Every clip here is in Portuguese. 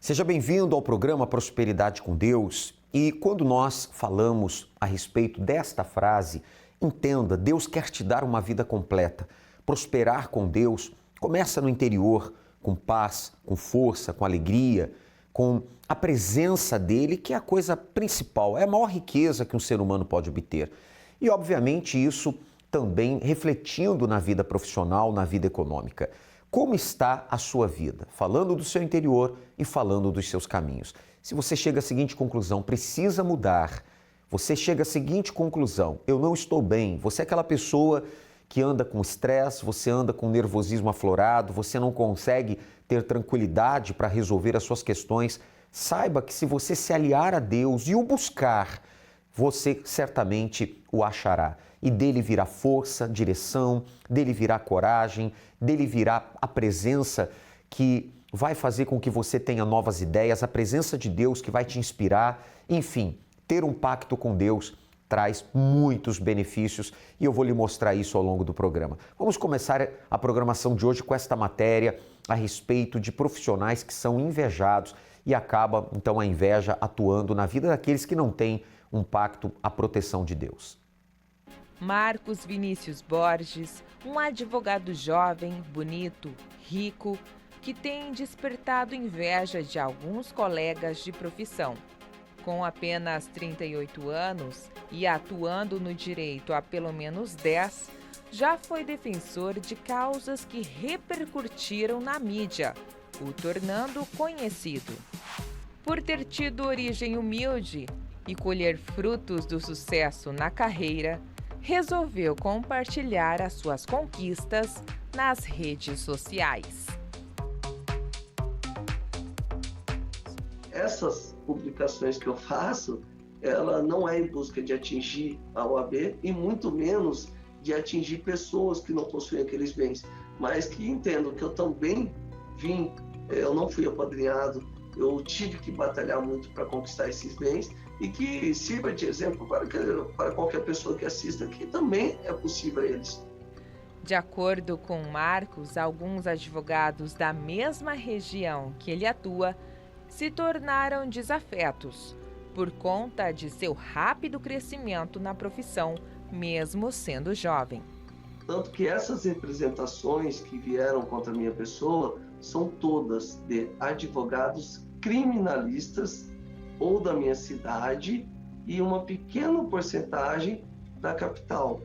Seja bem-vindo ao programa Prosperidade com Deus. E quando nós falamos a respeito desta frase, entenda, Deus quer te dar uma vida completa. Prosperar com Deus começa no interior, com paz, com força, com alegria, com a presença dele, que é a coisa principal, é a maior riqueza que um ser humano pode obter. E, obviamente, isso também refletindo na vida profissional, na vida econômica. Como está a sua vida? Falando do seu interior e falando dos seus caminhos. Se você chega à seguinte conclusão, precisa mudar. Você chega à seguinte conclusão, eu não estou bem. Você é aquela pessoa que anda com estresse, você anda com nervosismo aflorado, você não consegue ter tranquilidade para resolver as suas questões. Saiba que se você se aliar a Deus e o buscar, você certamente o achará. E dele virá força, direção, dele virá coragem, dele virá a presença que vai fazer com que você tenha novas ideias, a presença de Deus que vai te inspirar. Enfim, ter um pacto com Deus traz muitos benefícios e eu vou lhe mostrar isso ao longo do programa. Vamos começar a programação de hoje com esta matéria a respeito de profissionais que são invejados e acaba, então, a inveja atuando na vida daqueles que não têm um pacto, a proteção de Deus. Marcos Vinícius Borges, um advogado jovem, bonito, rico, que tem despertado inveja de alguns colegas de profissão. Com apenas 38 anos e atuando no direito há pelo menos 10, já foi defensor de causas que repercutiram na mídia, o tornando conhecido. Por ter tido origem humilde e colher frutos do sucesso na carreira, resolveu compartilhar as suas conquistas nas redes sociais. Essas publicações que eu faço, ela não é em busca de atingir a OAB e muito menos de atingir pessoas que não possuem aqueles bens, mas que entendam que eu também eu não fui apadrinhado, eu tive que batalhar muito para conquistar esses bens e que sirva de exemplo para qualquer pessoa que assista, que também é possível a eles. De acordo com Marcos, alguns advogados da mesma região que ele atua se tornaram desafetos por conta de seu rápido crescimento na profissão, mesmo sendo jovem. Tanto que essas representações que vieram contra a minha pessoa são todas de advogados criminalistas ou da minha cidade e uma pequena porcentagem da capital.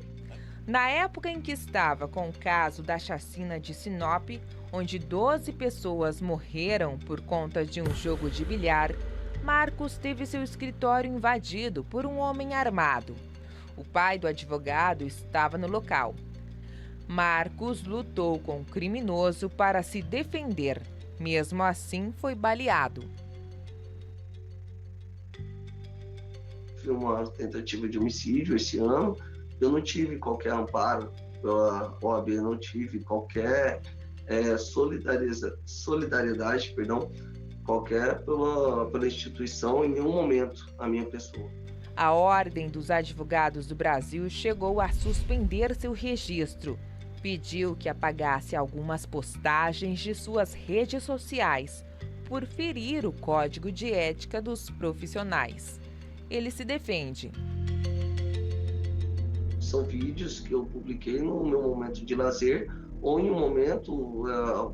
Na época em que estava com o caso da chacina de Sinop, onde 12 pessoas morreram por conta de um jogo de bilhar, Marcos teve seu escritório invadido por um homem armado. O pai do advogado estava no local. Marcos lutou com o criminoso para se defender. Mesmo assim, foi baleado. Fiz uma tentativa de homicídio esse ano. Eu não tive qualquer amparo pela OAB, não tive qualquer solidariedade, qualquer pela instituição, em nenhum momento, a minha pessoa. A Ordem dos Advogados do Brasil chegou a suspender seu registro. Pediu que apagasse algumas postagens de suas redes sociais por ferir o código de ética dos profissionais. Ele se defende. São vídeos que eu publiquei no meu momento de lazer ou em um momento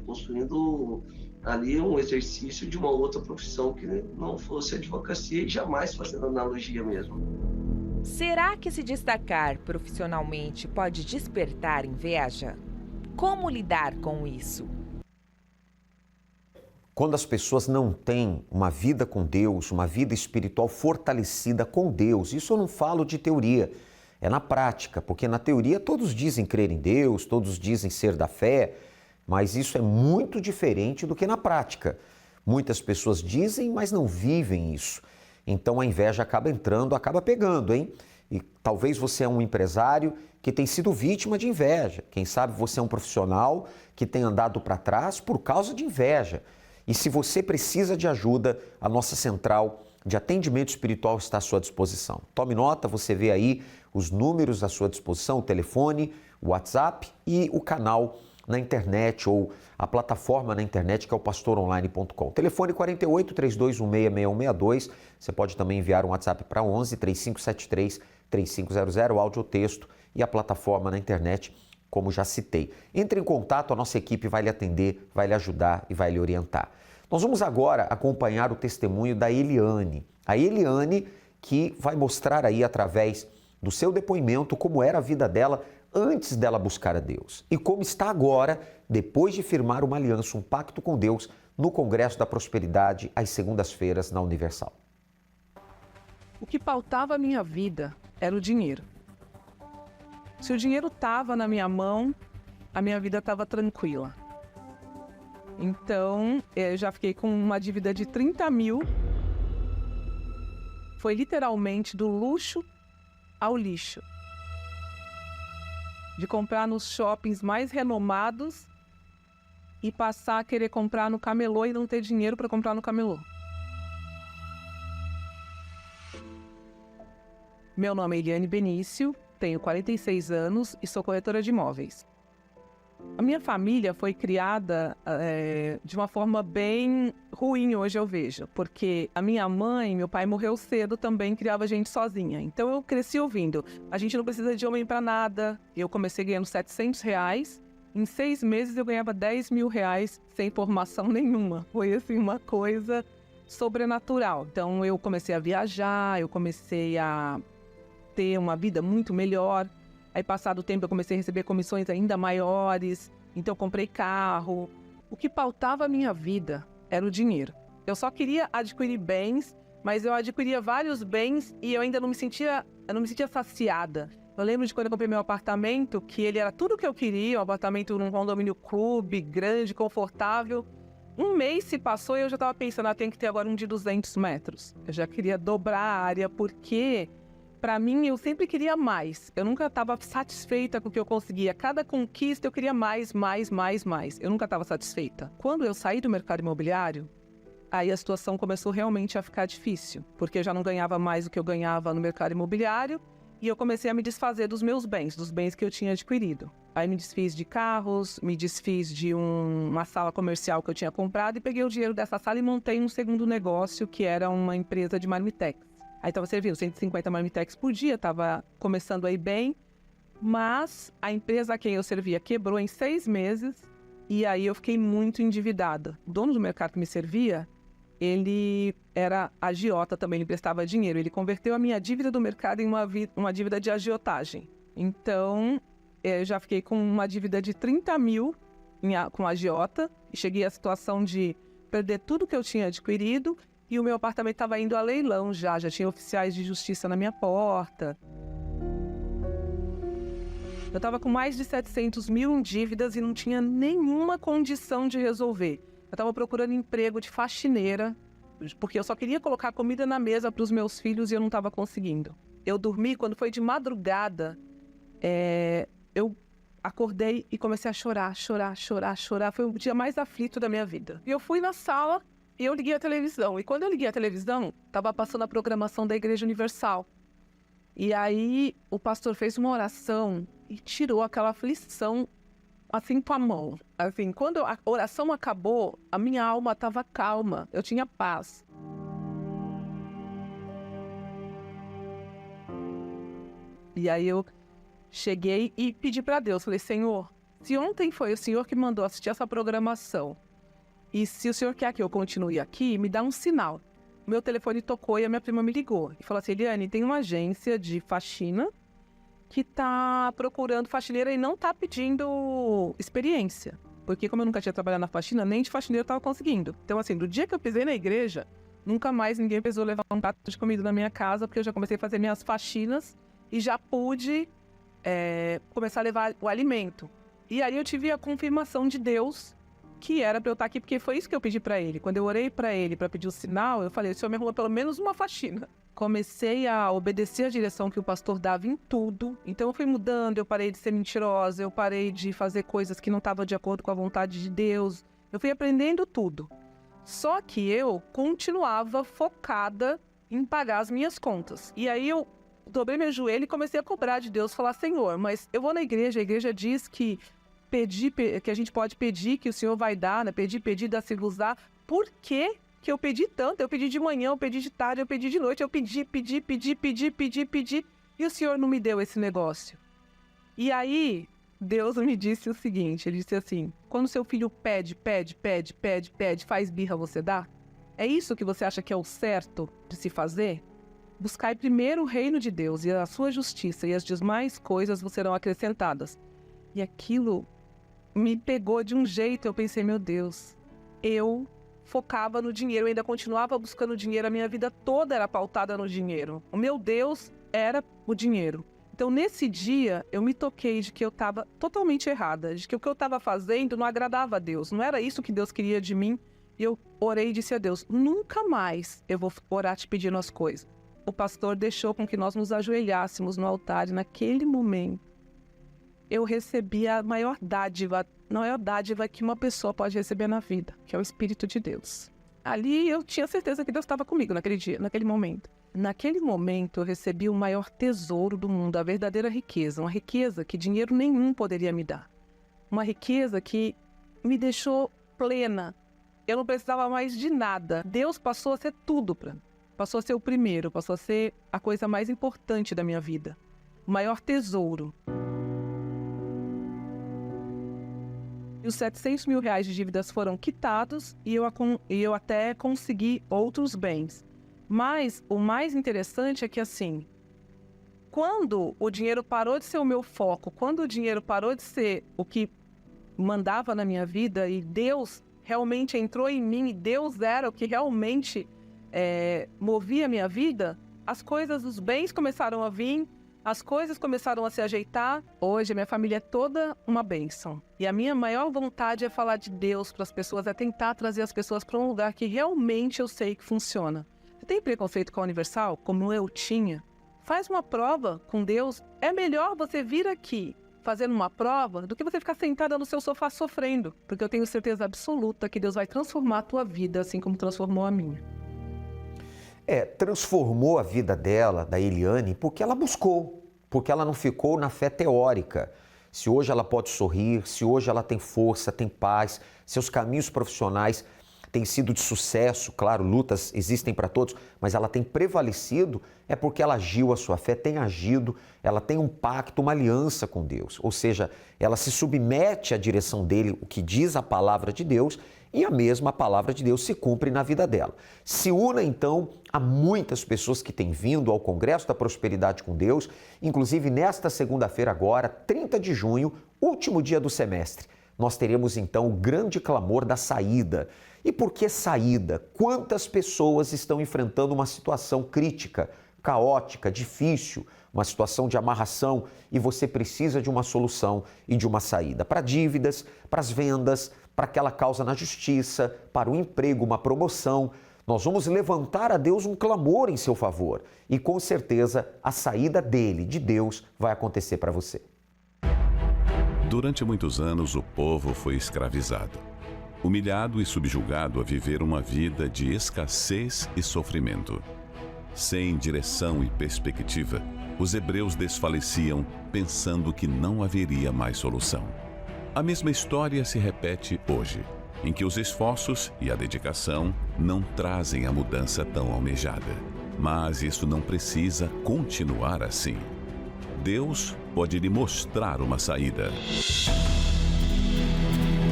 possuindo ali um exercício de uma outra profissão que não fosse advocacia e jamais fazendo analogia mesmo. Será que se destacar profissionalmente pode despertar inveja? Como lidar com isso? Quando as pessoas não têm uma vida com Deus, uma vida espiritual fortalecida com Deus, isso eu não falo de teoria, é na prática, porque na teoria todos dizem crer em Deus, todos dizem ser da fé, mas isso é muito diferente do que na prática. Muitas pessoas dizem, mas não vivem isso. Então a inveja acaba entrando, acaba pegando, hein? E talvez você é um empresário que tem sido vítima de inveja. Quem sabe você é um profissional que tem andado para trás por causa de inveja. E se você precisa de ajuda, a nossa central de atendimento espiritual está à sua disposição. Tome nota, você vê aí os números à sua disposição, o telefone, o WhatsApp e o canal na internet ou a plataforma na internet que é o pastoronline.com. Telefone 48 3216 6162. Você pode também enviar um WhatsApp para 11 3573 3500, áudio ou texto, e a plataforma na internet, como já citei. Entre em contato, a nossa equipe vai lhe atender, vai lhe ajudar e vai lhe orientar. Nós vamos agora acompanhar o testemunho da Eliane. A Eliane que vai mostrar aí através do seu depoimento como era a vida dela antes dela buscar a Deus e como está agora, depois de firmar uma aliança, um pacto com Deus no Congresso da Prosperidade, às segundas-feiras na Universal. O que pautava a minha vida era o dinheiro. Se o dinheiro estava na minha mão, a minha vida estava tranquila. Então, eu já fiquei com uma dívida de 30 mil. Foi literalmente do luxo ao lixo. De comprar nos shoppings mais renomados e passar a querer comprar no camelô e não ter dinheiro para comprar no camelô. Meu nome é Eliane Benício, tenho 46 anos e sou corretora de imóveis. A minha família foi criada de uma forma bem ruim, hoje eu vejo, porque a minha mãe, meu pai morreu cedo também, criava a gente sozinha. Então eu cresci ouvindo, a gente não precisa de homem para nada. Eu comecei ganhando R$700, em 6 meses eu ganhava R$10.000 sem formação nenhuma. Foi assim uma coisa sobrenatural. Então eu comecei a viajar, eu comecei a ter uma vida muito melhor. Aí, passado o tempo, eu comecei a receber comissões ainda maiores, então eu comprei carro. O que pautava a minha vida era o dinheiro. Eu só queria adquirir bens, mas eu adquiria vários bens e eu ainda não me sentia saciada. Eu lembro de quando eu comprei meu apartamento, que ele era tudo o que eu queria, um apartamento num condomínio clube, grande, confortável. Um mês se passou e eu já estava pensando, tem que ter agora um de 200 metros. Eu já queria dobrar a área, porque para mim, eu sempre queria mais. Eu nunca estava satisfeita com o que eu conseguia. Cada conquista eu queria mais. Eu nunca estava satisfeita. Quando eu saí do mercado imobiliário, aí a situação começou realmente a ficar difícil, porque eu já não ganhava mais do que eu ganhava no mercado imobiliário e eu comecei a me desfazer dos meus bens, dos bens que eu tinha adquirido. Aí me desfiz de carros, me desfiz de uma sala comercial que eu tinha comprado e peguei o dinheiro dessa sala e montei um segundo negócio, que era uma empresa de marmitex. Aí estava servindo 150 marmitex por dia, estava começando aí bem, mas a empresa a quem eu servia quebrou em 6 meses e aí eu fiquei muito endividada. O dono do mercado que me servia, ele era agiota também, ele prestava dinheiro. Ele converteu a minha dívida do mercado em uma dívida de agiotagem. Então, eu já fiquei com uma dívida de 30 mil com agiota e cheguei à situação de perder tudo que eu tinha adquirido. E o meu apartamento estava indo a leilão já tinha oficiais de justiça na minha porta. Eu estava com mais de 700 mil em dívidas e não tinha nenhuma condição de resolver. Eu estava procurando emprego de faxineira, porque eu só queria colocar comida na mesa para os meus filhos e eu não estava conseguindo. Eu dormi, quando foi de madrugada, eu acordei e comecei a chorar. Foi o dia mais aflito da minha vida. E eu fui na sala e eu liguei a televisão. E quando eu liguei a televisão, estava passando a programação da Igreja Universal. E aí o pastor fez uma oração e tirou aquela aflição assim com a mão. Assim, quando a oração acabou, a minha alma estava calma, eu tinha paz. E aí eu cheguei e pedi para Deus, falei, Senhor, se ontem foi o Senhor que mandou assistir essa programação, e se o senhor quer que eu continue aqui, me dá um sinal. O meu telefone tocou e a minha prima me ligou. E falou assim, Eliane, tem uma agência de faxina que tá procurando faxineira e não tá pedindo experiência. Porque como eu nunca tinha trabalhado na faxina, nem de faxineiro eu tava conseguindo. Então assim, do dia que eu pisei na igreja, nunca mais ninguém precisou levar um prato de comida na minha casa, porque eu já comecei a fazer minhas faxinas e já pude começar a levar o alimento. E aí eu tive a confirmação de Deus que era para eu estar aqui, porque foi isso que eu pedi para ele. Quando eu orei para ele para pedir o sinal, eu falei, o senhor me arrumou pelo menos uma faxina. Comecei a obedecer a direção que o pastor dava em tudo. Então eu fui mudando, eu parei de ser mentirosa, eu parei de fazer coisas que não estavam de acordo com a vontade de Deus. Eu fui aprendendo tudo. Só que eu continuava focada em pagar as minhas contas. E aí eu dobrei meu joelho e comecei a cobrar de Deus, falar, Senhor, mas eu vou na igreja, a igreja diz que que a gente pode pedir, que o Senhor vai dar, né? Pedir, dar-se-vos-á. Por que eu pedi tanto? Eu pedi de manhã, eu pedi de tarde, eu pedi de noite, eu pedi, e o Senhor não me deu esse negócio. E aí, Deus me disse o seguinte, ele disse assim, quando seu filho pede, faz birra, você dá? É isso que você acha que é o certo de se fazer? Buscai primeiro o reino de Deus e a sua justiça, e as demais coisas vos serão acrescentadas. E aquilo me pegou de um jeito, eu pensei, meu Deus, eu focava no dinheiro, eu ainda continuava buscando dinheiro, a minha vida toda era pautada no dinheiro. O meu Deus era o dinheiro. Então, nesse dia, eu me toquei de que eu estava totalmente errada, de que o que eu estava fazendo não agradava a Deus, não era isso que Deus queria de mim. E eu orei e disse a Deus, nunca mais eu vou orar te pedindo as coisas. O pastor deixou com que nós nos ajoelhássemos no altar e naquele momento eu recebi a maior dádiva que uma pessoa pode receber na vida, que é o Espírito de Deus. Ali eu tinha certeza que Deus estava comigo naquele dia, naquele momento. Naquele momento eu recebi o maior tesouro do mundo, a verdadeira riqueza, uma riqueza que dinheiro nenhum poderia me dar. Uma riqueza que me deixou plena. Eu não precisava mais de nada. Deus passou a ser tudo para mim. Passou a ser o primeiro, passou a ser a coisa mais importante da minha vida. O maior tesouro. E os 700 mil reais de dívidas foram quitados e eu até consegui outros bens. Mas o mais interessante é que assim, quando o dinheiro parou de ser o meu foco, quando o dinheiro parou de ser o que mandava na minha vida e Deus realmente entrou em mim e Deus era o que realmente movia a minha vida, as coisas, os bens começaram a vir, as coisas começaram a se ajeitar. Hoje a minha família é toda uma bênção. E a minha maior vontade é falar de Deus para as pessoas, é tentar trazer as pessoas para um lugar que realmente eu sei que funciona. Você tem preconceito com a Universal, como eu tinha? Faz uma prova com Deus. É melhor você vir aqui fazendo uma prova do que você ficar sentada no seu sofá sofrendo. Porque eu tenho certeza absoluta que Deus vai transformar a tua vida assim como transformou a minha. Transformou a vida dela, da Eliane, porque ela buscou, porque ela não ficou na fé teórica. Se hoje ela pode sorrir, se hoje ela tem força, tem paz, seus caminhos profissionais têm sido de sucesso, claro, lutas existem para todos, mas ela tem prevalecido, é porque ela agiu, a sua fé tem agido, ela tem um pacto, uma aliança com Deus, ou seja, ela se submete à direção dele, o que diz a palavra de Deus, e a mesma palavra de Deus se cumpre na vida dela. Se una, então, a muitas pessoas que têm vindo ao Congresso da Prosperidade com Deus, inclusive nesta segunda-feira agora, 30 de junho, último dia do semestre. Nós teremos, então, o grande clamor da saída. E por que saída? Quantas pessoas estão enfrentando uma situação crítica, caótica, difícil, uma situação de amarração e você precisa de uma solução e de uma saída para dívidas, para as vendas, para aquela causa na justiça, para o emprego, uma promoção. Nós vamos levantar a Deus um clamor em seu favor e com certeza a saída dele, de Deus, vai acontecer para você. Durante muitos anos o povo foi escravizado, humilhado e subjugado a viver uma vida de escassez e sofrimento. Sem direção e perspectiva, os hebreus desfaleciam pensando que não haveria mais solução. A mesma história se repete hoje, em que os esforços e a dedicação não trazem a mudança tão almejada. Mas isso não precisa continuar assim. Deus pode lhe mostrar uma saída.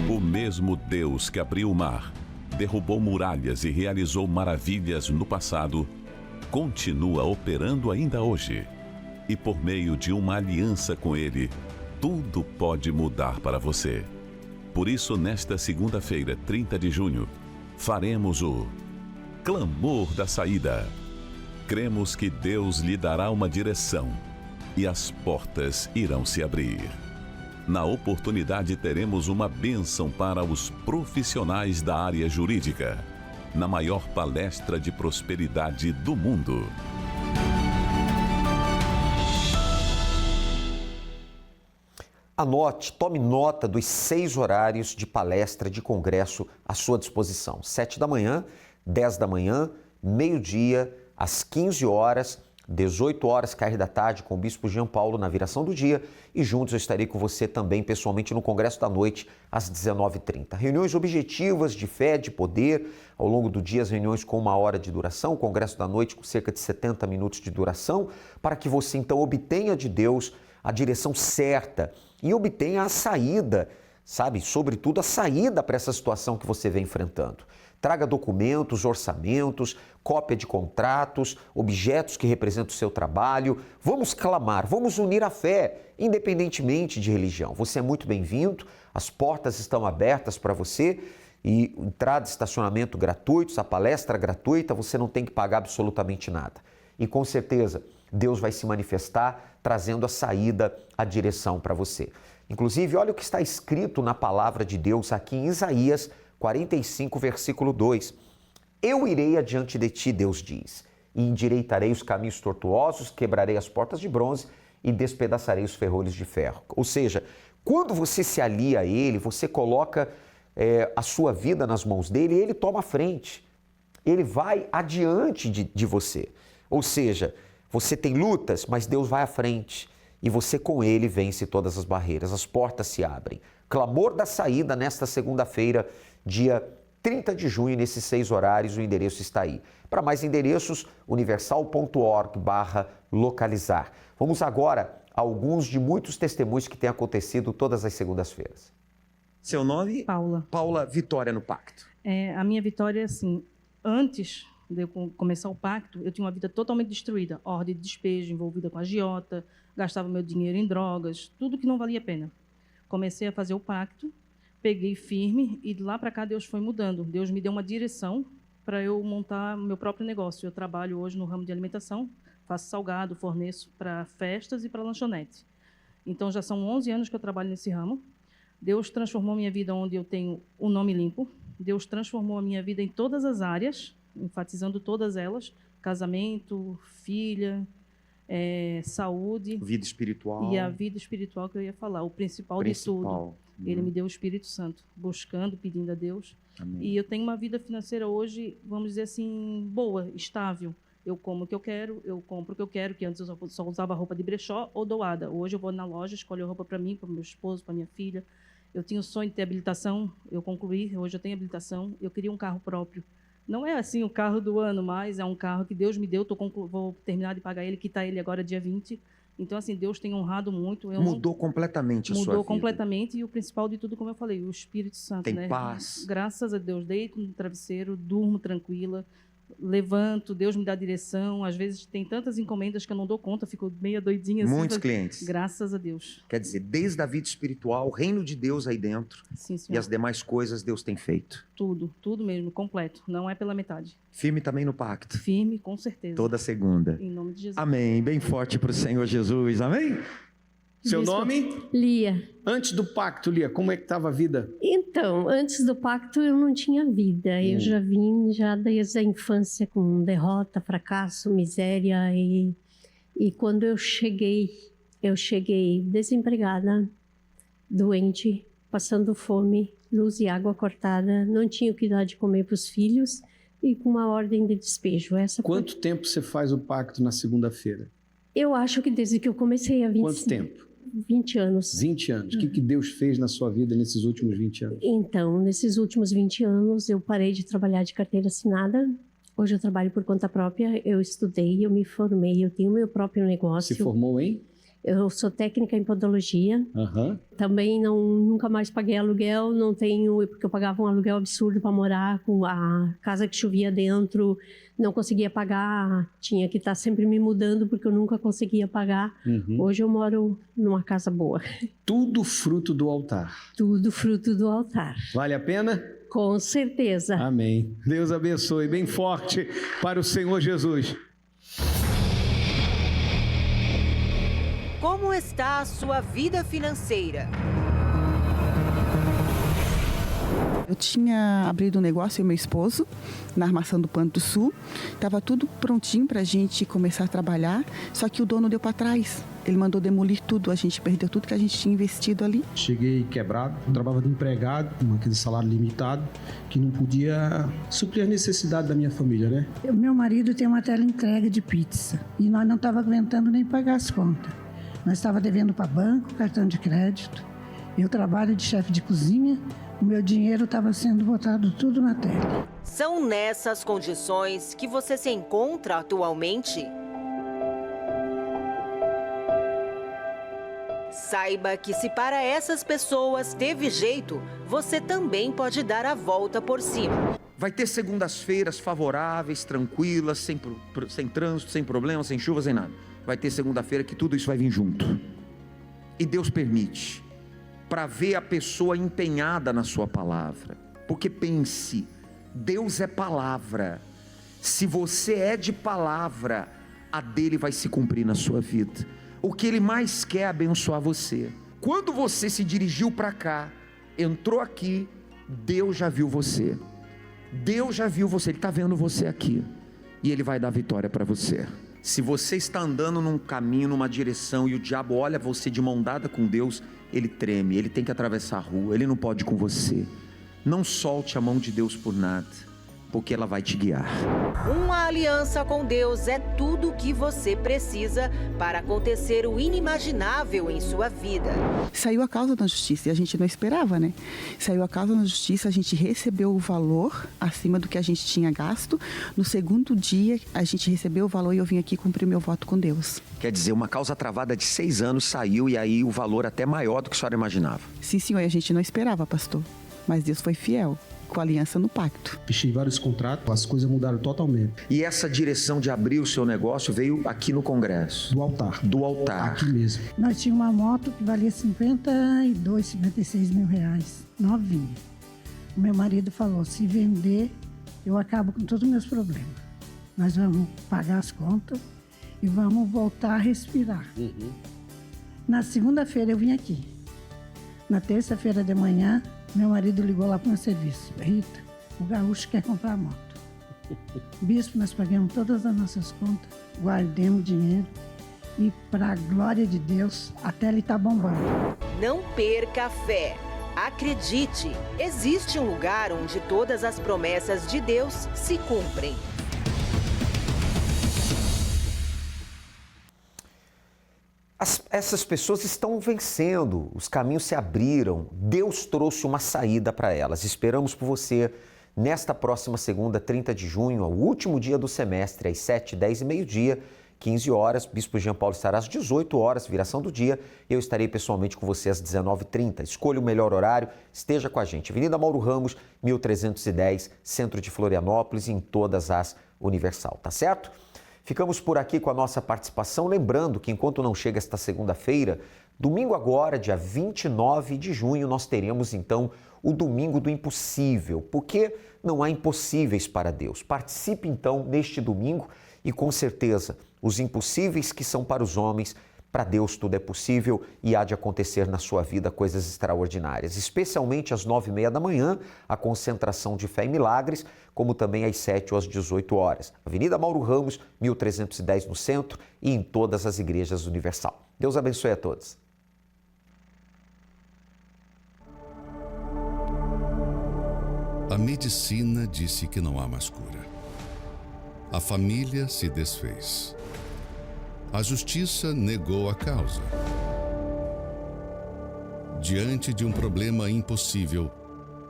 O mesmo Deus que abriu o mar, derrubou muralhas e realizou maravilhas no passado, continua operando ainda hoje. E por meio de uma aliança com Ele, tudo pode mudar para você. Por isso, nesta segunda-feira, 30 de junho, faremos o Clamor da Saída. Cremos que Deus lhe dará uma direção e as portas irão se abrir. Na oportunidade, teremos uma bênção para os profissionais da área jurídica, na maior palestra de prosperidade do mundo. Anote, tome nota dos 6 horários de palestra de congresso à sua disposição. 7 da manhã, 10 da manhã, meio-dia, às 15 horas, 18 horas, cair da tarde, com o Bispo Jean Paulo na viração do dia, e juntos eu estarei com você também pessoalmente no Congresso da Noite, às 19h30. Reuniões objetivas de fé, de poder, ao longo do dia as reuniões com 1 hora de duração, o Congresso da Noite com cerca de 70 minutos de duração, para que você então obtenha de Deus a direção certa e obtenha a saída, sabe? Sobretudo a saída para essa situação que você vem enfrentando. Traga documentos, orçamentos, cópia de contratos, objetos que representam o seu trabalho. Vamos clamar, vamos unir a fé, independentemente de religião. Você é muito bem-vindo, as portas estão abertas para você e entrada e estacionamento gratuitos, a palestra gratuita, você não tem que pagar absolutamente nada. E com certeza, Deus vai se manifestar trazendo a saída, a direção para você. Inclusive, olha o que está escrito na palavra de Deus aqui em Isaías 45, versículo 2. Eu irei adiante de ti, Deus diz, e endireitarei os caminhos tortuosos, quebrarei as portas de bronze e despedaçarei os ferrolhos de ferro. Ou seja, quando você se alia a Ele, você coloca a sua vida nas mãos dele e Ele toma a frente. Ele vai adiante de você. Ou seja, você tem lutas, mas Deus vai à frente e você com Ele vence todas as barreiras, as portas se abrem. Clamor da saída nesta segunda-feira, dia 30 de junho, nesses 6 horários, o endereço está aí. Para mais endereços, universal.org/localizar. Vamos agora a alguns de muitos testemunhos que têm acontecido todas as segundas-feiras. Seu nome? Paula. Paula Vitória no Pacto. A minha vitória é assim, antes de eu começar o pacto, eu tinha uma vida totalmente destruída. Ordem de despejo, envolvida com agiota, gastava meu dinheiro em drogas, tudo que não valia a pena. Comecei a fazer o pacto, peguei firme e de lá para cá Deus foi mudando. Deus me deu uma direção para eu montar meu próprio negócio. Eu trabalho hoje no ramo de alimentação, faço salgado, forneço para festas e para lanchonete. Então já são 11 anos que eu trabalho nesse ramo. Deus transformou minha vida onde eu tenho o nome limpo. Deus transformou a minha vida em todas as áreas, enfatizando todas elas: casamento, filha, saúde. Vida espiritual. E a vida espiritual que eu ia falar, o principal. De tudo. Ele me deu o Espírito Santo, buscando, pedindo a Deus. Amém. E eu tenho uma vida financeira hoje, vamos dizer assim, boa, estável. Eu como o que eu quero, eu compro o que eu quero, que antes eu só usava roupa de brechó ou doada. Hoje eu vou na loja, escolho roupa para mim, para meu esposo, para minha filha. Eu tinha o sonho de ter habilitação, eu concluí, hoje eu tenho habilitação. Eu queria um carro próprio. Não é assim o carro do ano, mas é um carro que Deus me deu, vou terminar de pagar ele, quitar ele agora dia 20. Então, assim, Deus tem honrado muito. Mudou completamente a sua vida. Mudou completamente, e o principal de tudo, como eu falei, o Espírito Santo. Tem paz. Graças a Deus, deito no travesseiro, durmo tranquila, levanto, Deus me dá direção. Às vezes tem tantas encomendas que eu não dou conta, fico meio doidinha. Muitos assim, clientes. Graças a Deus. Quer dizer, desde a vida espiritual, o reino de Deus aí dentro. Sim, senhor. E as demais coisas Deus tem feito. Tudo mesmo, completo. Não é pela metade. Firme também no pacto. Firme, com certeza. Toda segunda. Em nome de Jesus. Amém. Bem forte para o Senhor Jesus. Amém. Seu nome? Lia. Antes do pacto, Lia, como é que estava a vida? Então, antes do pacto eu não tinha vida. Eu já vim desde a infância com derrota, fracasso, miséria. E quando eu cheguei desempregada, doente, passando fome, luz e água cortada, não tinha o que dar de comer para os filhos e com uma ordem de despejo. Quanto tempo você faz o pacto na segunda-feira? Eu acho que desde que eu comecei a 20 Quanto tempo? 20 anos. 20 anos. O que Deus fez na sua vida nesses últimos 20 anos? Então, nesses últimos 20 anos, eu parei de trabalhar de carteira assinada. Hoje eu trabalho por conta própria. Eu estudei, eu me formei, eu tenho meu próprio negócio. Se formou em? Eu sou técnica em podologia. Também nunca mais paguei aluguel, não tenho, porque eu pagava um aluguel absurdo para morar, com a casa que chovia dentro, não conseguia pagar, tinha que estar sempre me mudando porque eu nunca conseguia pagar. Hoje eu moro numa casa boa. Tudo fruto do altar. Tudo fruto do altar. Vale a pena? Com certeza. Amém. Deus abençoe bem forte para o Senhor Jesus. Como está a sua vida financeira? Eu tinha abrido um negócio, eu e meu esposo, na Armação do Pano do Sul. Estava tudo prontinho para a gente começar a trabalhar, só que o dono deu para trás. Ele mandou demolir tudo, a gente perdeu tudo que a gente tinha investido ali. Cheguei quebrado, trabalhava de empregado, com aquele salário limitado, que não podia suprir as necessidades da minha família, né? Meu marido tem uma tela entrega de pizza e nós não estávamos aguentando nem pagar as contas. Nós estávamos devendo para banco, cartão de crédito. Eu trabalho de chefe de cozinha, o meu dinheiro estava sendo botado tudo na tela. São nessas condições que você se encontra atualmente? Saiba que se para essas pessoas teve jeito, você também pode dar a volta por cima. Vai ter segundas-feiras favoráveis, tranquilas, sem trânsito, sem problemas, sem chuva, sem nada. Vai ter segunda-feira que tudo isso vai vir junto. E Deus permite, para ver a pessoa empenhada na sua palavra. Porque pense, Deus é palavra. Se você é de palavra, a dele vai se cumprir na sua vida. O que ele mais quer é abençoar você. Quando você se dirigiu para cá, entrou aqui, Deus já viu você. Deus já viu você, Ele está vendo você aqui. E Ele vai dar vitória para você. Se você está andando num caminho, numa direção, e o diabo olha você de mão dada com Deus, ele treme, ele tem que atravessar a rua, ele não pode ir com você. Não solte a mão de Deus por nada, porque ela vai te guiar. Uma aliança com Deus é tudo o que você precisa para acontecer o inimaginável em sua vida. Saiu a causa na justiça e a gente não esperava, né? Saiu a causa na justiça, a gente recebeu o valor acima do que a gente tinha gasto. No segundo dia, a gente recebeu o valor e eu vim aqui cumprir meu voto com Deus. Quer dizer, uma causa travada de 6 anos saiu e aí o valor até maior do que a senhora imaginava. Sim, senhor, e a gente não esperava, pastor. Mas Deus foi fiel. Com a aliança no pacto. Fechei vários contratos, as coisas mudaram totalmente. E essa direção de abrir o seu negócio veio aqui no Congresso? Do altar. Do altar. Aqui mesmo. Nós tínhamos uma moto que valia 56 mil reais, novinha. O meu marido falou, se vender, eu acabo com todos os meus problemas. Nós vamos pagar as contas e vamos voltar a respirar. Na segunda-feira eu vim aqui. Na terça-feira de manhã, meu marido ligou lá para o meu serviço. Rita, o gaúcho quer comprar a moto. Bispo, nós pagamos todas as nossas contas, guardemos dinheiro e, para a glória de Deus, a tele está bombando. Não perca a fé. Acredite, existe um lugar onde todas as promessas de Deus se cumprem. Essas pessoas estão vencendo, os caminhos se abriram, Deus trouxe uma saída para elas. Esperamos por você nesta próxima segunda, 30 de junho, ao último dia do semestre, às 7, 10 e meio-dia, 15 horas. Bispo Jean Paulo estará às 18 horas, viração do dia. Eu estarei pessoalmente com você às 19h30. Escolha o melhor horário, esteja com a gente. Avenida Mauro Ramos, 1310, centro de Florianópolis, em todas as Universal, tá certo? Ficamos por aqui com a nossa participação, lembrando que enquanto não chega esta segunda-feira, domingo agora, dia 29 de junho, nós teremos então o Domingo do Impossível, porque não há impossíveis para Deus. Participe então neste domingo e com certeza os impossíveis que são para os homens, para Deus tudo é possível e há de acontecer na sua vida coisas extraordinárias, especialmente às 9h30 da manhã, a concentração de fé e milagres, como também às 7 ou às 18 horas. Avenida Mauro Ramos, 1310 no centro e em todas as igrejas Universal. Deus abençoe a todos. A medicina disse que não há mais cura. A família se desfez. A justiça negou a causa. Diante de um problema impossível,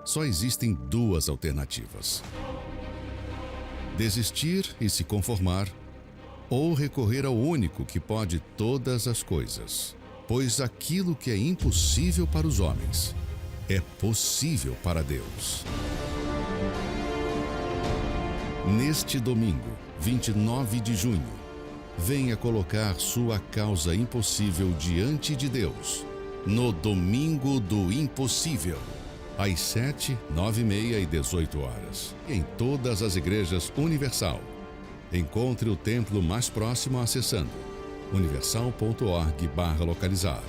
só existem 2 alternativas: desistir e se conformar, ou recorrer ao único que pode todas as coisas. Pois aquilo que é impossível para os homens é possível para Deus. Neste domingo, 29 de junho, venha colocar sua causa impossível diante de Deus, no Domingo do Impossível, às 7, 9h30 e 18 horas, em todas as igrejas Universal. Encontre o templo mais próximo acessando universal.org/localizar.